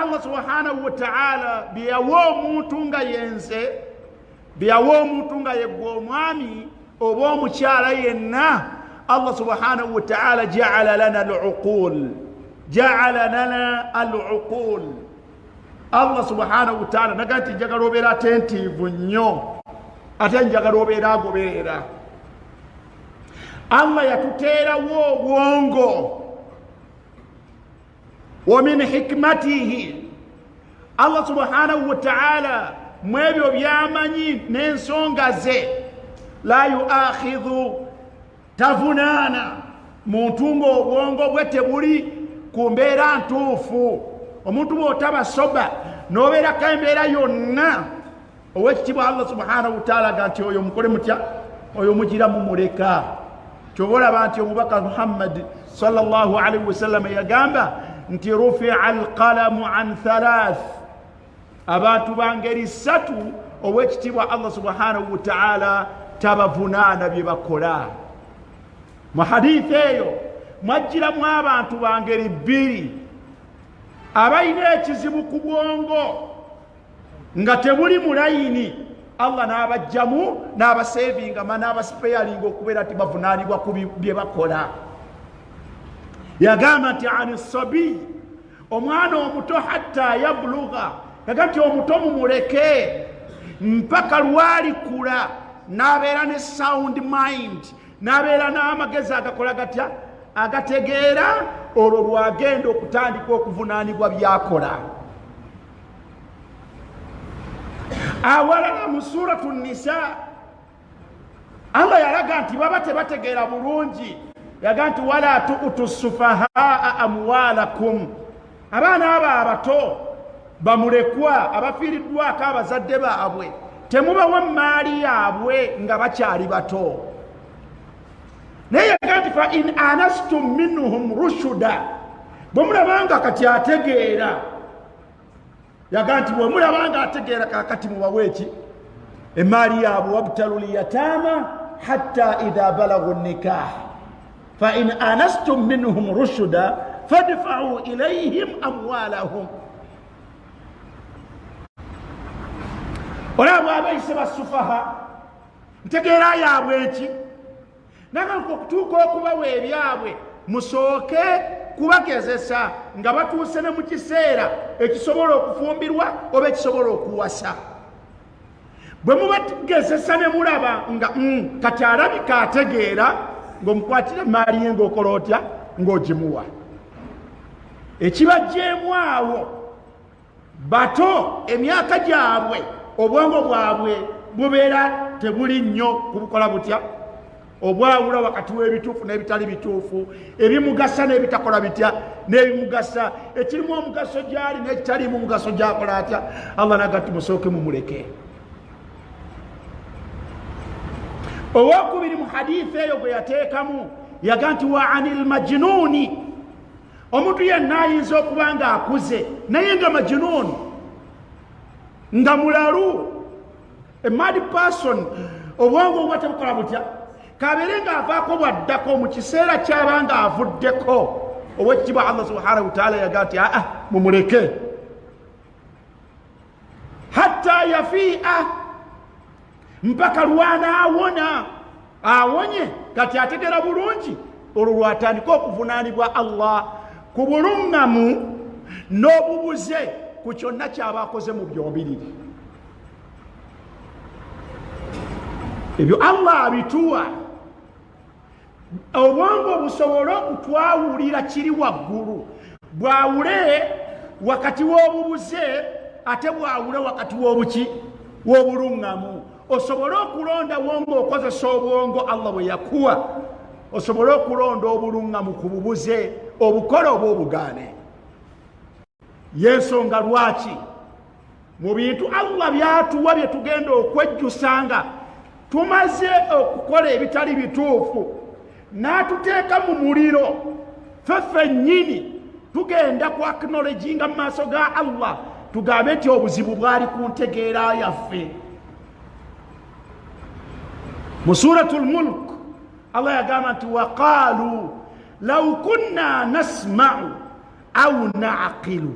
Allah subhanahu wa ta'ala biyawo muntu nga yenze biyawo omuntu nga yeggwe omwami oba omukyala yenna Allah subhanahu wa ta'ala ja'ala lana al-uqul Allah subhanahu wa ta'ala nagati njagala obeera attentive nnyo ate njagala obeera agoberera. Allah yatuteerawo obwongo wa min hikmatihi Allah subhanahu wa ta'ala mwebyo byamanyi n'ensonga ze la yuakhidhu tavunana muntu ng'obwongo bwe tebuli ku mbeera ntuufu. Omuntu bw'otaba soba n'obeerako embeera yonna ow'ekitiibwa Allah subhanahu wa ta'ala aga nti oyo mukole mutya oyo mugira mumuleka. Ky'oba olaba nti omubaka Muhammad sallallahu alaihi wasallam yagamba nti rufi'a alqalamu an thalath, abantu bangeri ssatu ow'ekitiibwa Allah subhanahu wa ta'ala tabavunaana bye bakola. Mu hadithi eyo mwajjiramu abantu bangeri bbiri abalina ekizibu ku bwongo nga tebuli mu layini, Allah n'abajjamu n'abasevinga n'abasipeyalinga okubeera nti bavunaanibwa ku bye bakola. Yagamba nti ani sabi, omwana omuto hatta yablugha, yagamba nti omuto mumuleke mpaka lwalikula n'abeera ne sound mind, n'abeera n'amagezi agakola gatya agategeera, olwo lwagenda okutandika okuvunaanibwa byakola. Awalala mu suratu Nisa Allah yalaga nti baba tebategeera bulungi, yaga nti wala tu'tu sufahaa amwalakum, abaana abo abato bamulekwa abafiiriddwako abazadde baabwe temubawa maali yaabwe nga bakyali bato. Naye yaga nti fa in anastum minhum rushuda, bwe mulabanga kati ategeera, yaga nti bwe mulabanga ategeera kakati mubawe eki emaali yaabwe, wabtalu liyataama hatta idha balagu nikah fa in anastum minhum rushuda fadfa'u ilayhim amwalahum. Olabo abayise basufaha ntegeera yaabwe eki, naga okutuuka okubawa ebyabwe musooke kubagezesa nga batuuse ne mu kiseera ekisobola okufumbirwa oba ekisobola okuwasa. Bwe mubagezesa ne mulaba nga kati alabika ategeera, ng'omukwatira maali ye ng'okola otya ng'ogimuwa. Ekibajjeemu awo bato, emyaka gyabwe obwongo bwabwe bubeera tebuli nnyo kubukola butya obwawula wakati w'ebituufu n'ebitali bituufu, ebimugasa n'ebitakola bitya n'ebimugasa, ekirimu omugaso gyali n'ekitalimu mugaso gyakola atya. Allah nagati musooke mumuleke. Owokubiri mu hadithi eyo gwe yateekamu yaga nti wa anil majnuni, omuntu yenna ayinza okuba nga akuze naye nga majnun, nga mulalu, a mad person, obwongo obwa tebukola butya, kabeere ng'avaako bwaddako mu kiseera ky'aba nga avuddeko. Owekitiibwa Allah subhanahu wa ta'ala yaga nti mumuleke hatta yafi'a, mpaka lwanaawona, awonye kati ategeera bulungi, olwo lwatandika okuvunaanibwa Allah ku buluŋŋamu n'obubuze ku kyonna ky'aba akoze mu byombiriri. Ebyo Allah abituwa obwongo busobole okutwawulira kiri waggulu, bwawule wakati w'obubuze ate bwawule wakati w'obuki w'obuluŋŋamu. Osobole okulonda wongo okozesa obwongo Allah bwe yakuwa, osobole okulonda obuluŋŋamu ku bubuze obukola oba obugaane. Yensonga lwaki mu bintu Allah byatuwa bye tugenda okwejjusanga tumaze okukola ebitali bituufu n'atuteeka mu muliro, ffe nnyini tugenda ku acknowledginga mu maaso ga Allah tugambe nti obuzibu bwali ku ntegeera yaffe. Mu suratul mulk Allah yagamba nti waqaalu law kunna nasma'u aw na'qilu,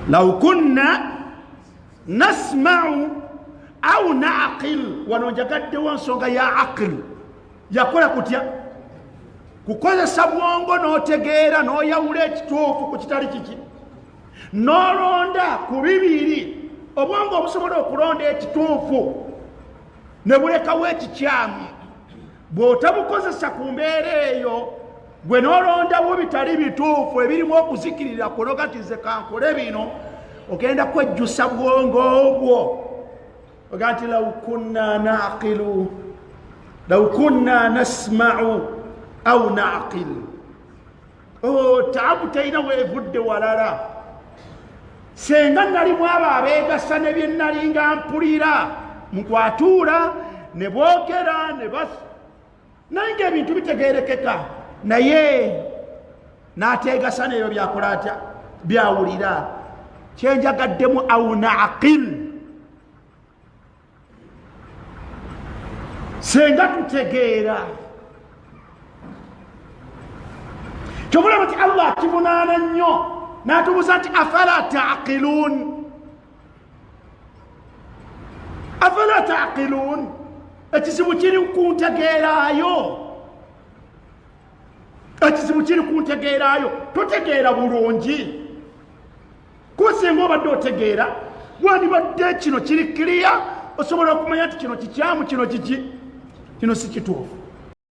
law kunna nasma'u au naqil. Wanonjagadde wansonga ya aqil yakola kutya kukozesa bwongo n'otegeera n'oyawula ekituufu ku kitali kiki n'olonda ku bibiri. Obwongo obusobola okulonda ekituufu ne bulekawo ekikyamu. Bw'otabukozesa ku mbeera eyo gwe n'olondawo bitali bituufu ebirimu okuzikirira kunogatize kankole bino, ogenda kwejjusa bwongo obwo oga nti law kunna naqilu law kunna nasma'u au naqil. Taabu talina weevudde walala. Senga nalimu abo abeegasa ne bye nalinga mpulira nkwatuula ne boogera ne naye ng'ebintu bitegeerekeka, naye n'ateegasa n'ebyo byakola atya byawulira. Kyenjagaddemu au naqil. Senga tutegeera kyobulaba nti Allah kivunaana nnyo n'atubuuza nti afala taqilun. Afala taqilun. Ekizibu kiri kuntegeeraayo. Ekizibu kiri kuntegeeraayo. Totegeera bulungi. Kusinga obadde otegeera wandibadde kino kiri kiriya, osobola okumanya nti kino kikyamu, kino kiki, kino si kituufu.